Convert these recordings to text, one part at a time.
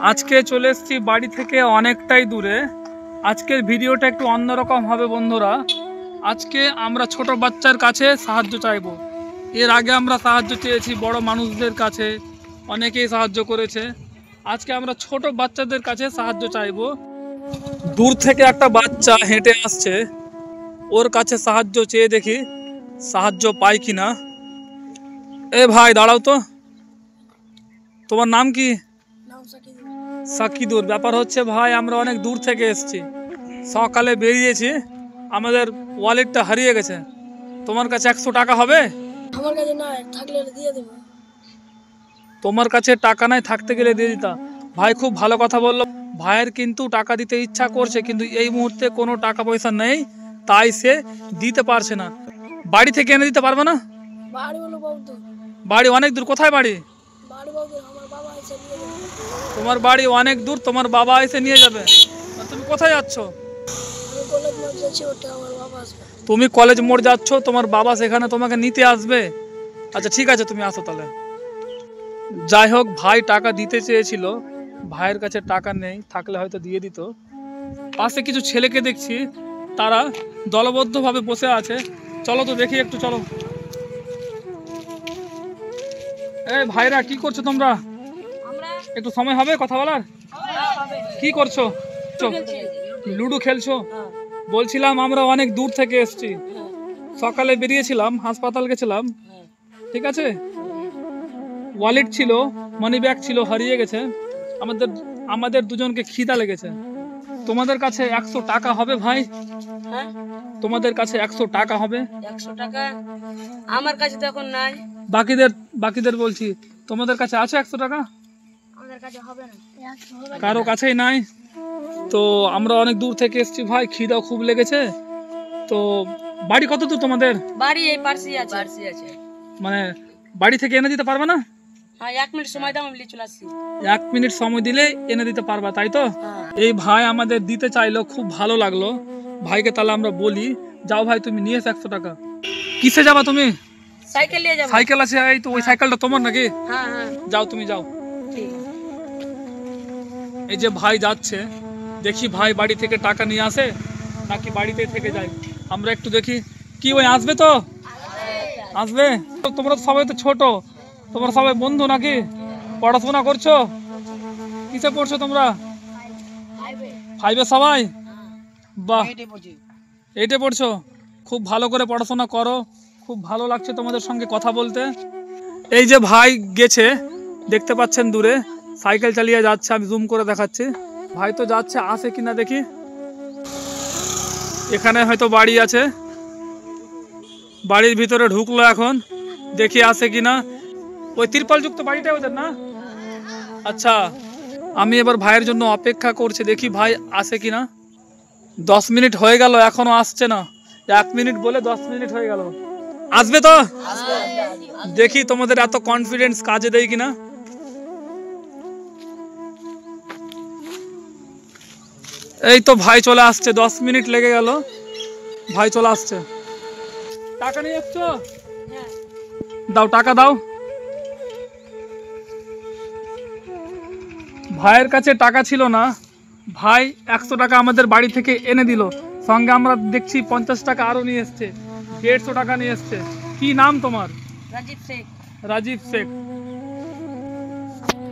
আজকে চলে এসেছি বাড়ি থেকে অনেকটাই দূরে। আজকের ভিডিওটা একটু অন্যরকম হবে বন্ধুরা। আজকে আমরা ছোট বাচ্চার কাছে সাহায্য চাইব। এর আগে আমরা সাহায্য চেয়েছি বড় মানুষদের কাছে, অনেকেই সাহায্য করেছে। আজকে আমরা ছোট বাচ্চাদের কাছে সাহায্য চাইব। দূর থেকে একটা বাচ্চা হেঁটে আসছে, ওর কাছে সাহায্য চেয়ে দেখি সাহায্য পাই কিনা। এ ভাই দাঁড়াও তো, তোমার নাম কি? সাকিদুর। ব্যাপার হচ্ছে ভাই, আমরা অনেক দূর থেকে এসেছি, সকালে বেরিয়েছি, আমাদের ওয়ালেটটা হারিয়ে গেছে। তোমার কাছে 100 টাকা হবে? আমার কাছে নাই, থাকলে দিয়ে দেব। তোমার কাছে টাকা নাই, থাকতে গেলে দিয়ে দিতা। ভাই খুব ভালো কথা বললো। ভাইয়ের কিন্তু টাকা দিতে ইচ্ছা করছে, কিন্তু এই মুহূর্তে কোনো টাকা পয়সা নেই, তাই সে দিতে পারছে না। বাড়ি থেকে এনে দিতে পারবে না? বাড়ি হলো বউতো। বাড়ি অনেক দূর। কোথায় বাড়ি? বাড়ি বউতো, আমার বাবা এসে নিয়ে যাবে। তোমার বাড়ি অনেক দূর, তোমার বাবা এসে নিয়ে যাবে। আর তুমি কোথায় যাচ্ছ? আমি কলেজ মোড় যাচ্ছি, ওটা আমার বাবা আসবে। তুমি কলেজ মোড় যাচ্ছ, তোমার বাবা সেখানে তোমাকে নিতে আসবে? আচ্ছা ঠিক আছে, তুমি আসো তাহলে। যাই হোক, ভাই টাকা দিতে চেয়েছিল, ভাইয়ের কাছে টাকা নেই, থাকলে হয়তো দিয়ে দিত। পাশে কিছু ছেলেকে দেখছি, তারা দলবদ্ধভাবে বসে আছে। চলো তো দেখি একটু, চলো। এই ভাইরা, কি করছো তোমরা? একটু সময় হবে কথা বলার? কি করছো? লুডো খেলছো? বলছিলাম আমরা অনেক দূর থেকে এসেছি, সকালে বেরিয়েছিলাম, হাসপাতাল গেছিলাম, ঠিক আছে? ওয়ালেট ছিল, মানি ব্যাগ ছিল, হারিয়ে গেছে। আমাদের দুজনকে খিদা লেগেছে। তোমাদের কাছে 100 টাকা হবে ভাই? তোমাদের কাছে 100 টাকা হবে? 100 টাকা আমার কাছে তো এখন নাই। বাকিদের বলছি, তোমাদের কাছে আছে 100 টাকা? আমাদের কাছে হবে না, কারো কাছেই নাই। তো আমরা অনেক দূর থেকে এসেছি ভাই, খিদা খুব লেগেছে। তো বাড়ি কত দূর তোমাদের? বাড়ি এই পাশে আছে। মানে বাড়ি থেকে এনে দিতে পারবে না? হ্যাঁ, 1 মিনিট সময় দাও, আমি নিয়ে চলে আসছি। 1 মিনিট সময় দিলে এনে দিতে পারবা, তাই তো? এই ভাই আমাদের দিতে চাইলো, খুব ভালো লাগলো। ভাইকে তাহলে আমরা বলি, যাও ভাই তুমি নিয়ে এসো 100 টাকা। কিসে যাবা তুমি? সাইকেল নিয়ে যাবো। সাইকেল আছে, এই তো ওই সাইকেলটা তোমার নাকি? হ্যাঁ। যাও তুমি যাও। ঠিক আছে। এই যে ভাই যাচ্ছে, দেখি ভাই বাড়ি থেকে টাকা নিয়ে আসে নাকি বাড়িতে থেকে যায়। আমরা একটু দেখি। কি ওই আসবে তো? আসবে। তোমরা তো সবাই তো ছোট, তোমরা সবাই বন্ধু নাকি? পড়াশোনা করছো? কিসে পড়ছো তোমরা? 5-এ সবাই? বাহ, 8-এ পড়ছো। খুব ভালো করে পড়াশোনা করো। খুব ভালো লাগছে তোমাদের সঙ্গে কথা বলতে। এই যে ভাই গেছে, দেখতে পাচ্ছেন দূরে সাইকেল চালিয়ে যাচ্ছে, আমি জুম করে দেখাচ্ছি। ভাই তো যাচ্ছে, আসে কিনা দেখি। এখানে হয়তো বাড়ি আছে, বাড়ির ভিতরে ঢুকলো, এখন দেখি আসে কিনা। ওই তিরপাল যুক্ত বাড়িটা ওদের না? আচ্ছা, আমি এবার ভাইয়ের জন্য অপেক্ষা করছি, দেখি ভাই আসে কিনা। 10 মিনিট হয়ে গেল, এখনো আসছে না। 1 মিনিট বলে 10 মিনিট হয়ে গেল। আসবে তো? দেখি তোমাদের এত কনফিডেন্স কাজে দেয় কিনা। এই তো ভাই চলে আসছে, 10 মিনিট লেগে গেল, ভাই চলে আসছে। টাকা নিয়ে এসছো? দাও, টাকা দাও। ভাইয়ের কাছে টাকা ছিল না, ভাই 100 টাকা আমাদের বাড়ি থেকে এনে দিল। সঙ্গে আমরা দেখছি 50 টাকা আরো নিয়ে এসছে, 150 টাকা নিয়ে এসছে। কি নাম তোমার? রাজীব শেখ। রাজীব শেখ।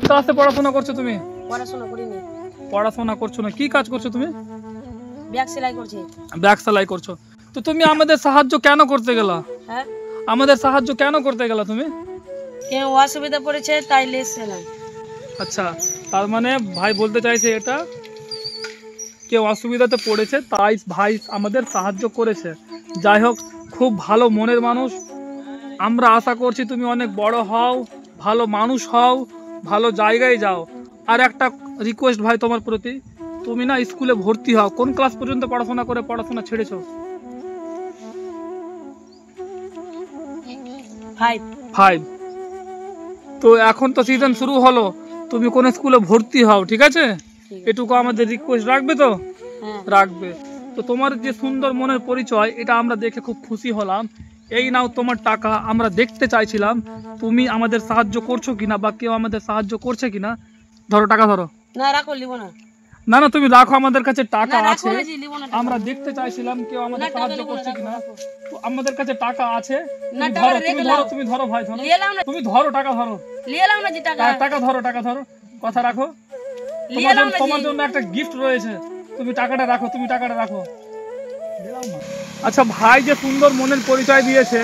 ক্লাসে পড়াশোনা করছো তুমি? পড়াশোনা করিনি। পড়াশোনা করছো না, কি কাজ করছো তুমি? ব্যাগ সেলাই করছি। ব্যাগ সেলাই করছো। তো তুমি আমাদের সাহায্য কেন করতে গেলা? হ্যাঁ, আমাদের সাহায্য কেন করতে গেলা তুমি? কেউ অসুবিধা পড়েছে তাই লেসছিলাম। আচ্ছা, তার মানে ভাই বলতে চাইছে এটা, কেউ অসুবিধাতে পড়েছে তাই ভাই আমাদের সাহায্য করেছে। যাই হোক, খুব ভালো মনের মানুষ। আমরা আশা করছি তুমি অনেক বড় হও, ভালো মানুষ হও, ভালো জায়গায় যাও। আর একটা রিকোয়েস্ট ভাই তোমার প্রতি, তুমি না স্কুলে ভর্তি হও। কোন ক্লাস পর্যন্ত পড়াশোনা করে পড়াশোনা ছেড়েছো? 5। তো এখন তো সিজন শুরু হলো, তুমি কোন স্কুলে ভর্তি হও, ঠিক আছে? এটুকু আমাদের রিকোয়েস্ট রাখবে তো? রাখবে। তো তোমার যে সুন্দর মনের পরিচয়, এটা আমরা দেখে খুব খুশি হলাম। এই নাও তোমার টাকা। আমরা দেখতে চাইছিলাম তুমি আমাদের সাহায্য করছো কিনা বা কেউ আমাদের সাহায্য করছে কিনা। ধরো টাকা, ধরো। না রাখো লিব না। না না তুমি রাখো, আমাদের কাছে টাকা না রাখো আছে, না জি, লিব না। আমরা দেখতে চাইছিলাম কেউ আমাদের না, টাকা সাহায্য নেবো না, করছে রাখো, কিনা। রাখো। তো আমাদের কাছে টাকা আছে, না, তুমি টাকা ধরো, রেখে তুমি দাও। ধরো, তুমি ধরো ভাই, ধরো, লিয়ে লাও না, তুমি ধরো, টাকা ধরো, লিয়ে লাও না জি টাকা। টাকা ধরো, টাকা ধরো, কথা রাখো। লিয়ে লাও না তোমার জি। জন্য একটা গিফট রয়েছে, তুমি টাকাটা রাখো, তুমি টাকাটা রাখো। আচ্ছা ভাই যে সুন্দর মনের পরিচয় দিয়েছে,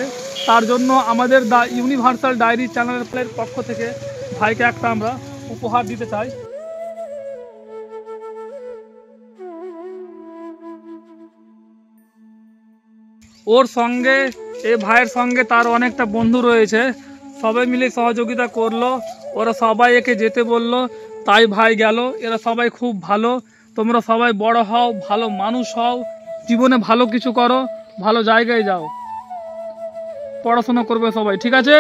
তার জন্য আমাদের দা ইউনিভার্সাল ডায়েরি চ্যানেলের পক্ষ থেকে ভাইকে একটা আমরা উপহার দিতে চাই। ওর সঙ্গে, এই ভাইয়ের সঙ্গে তার অনেকটা বন্ধু রয়েছে, সবাই মিলে সহযোগিতা করলো, ওরা সবাই একে যেতে বললো, তাই ভাই গেল। এরা সবাই খুব ভালো, তোমরা সবাই বড় হও, ভালো মানুষ হও, জীবনে ভালো কিছু করো, ভালো জায়গায় যাও, পড়াশোনা করবে সবাই, ঠিক আছে?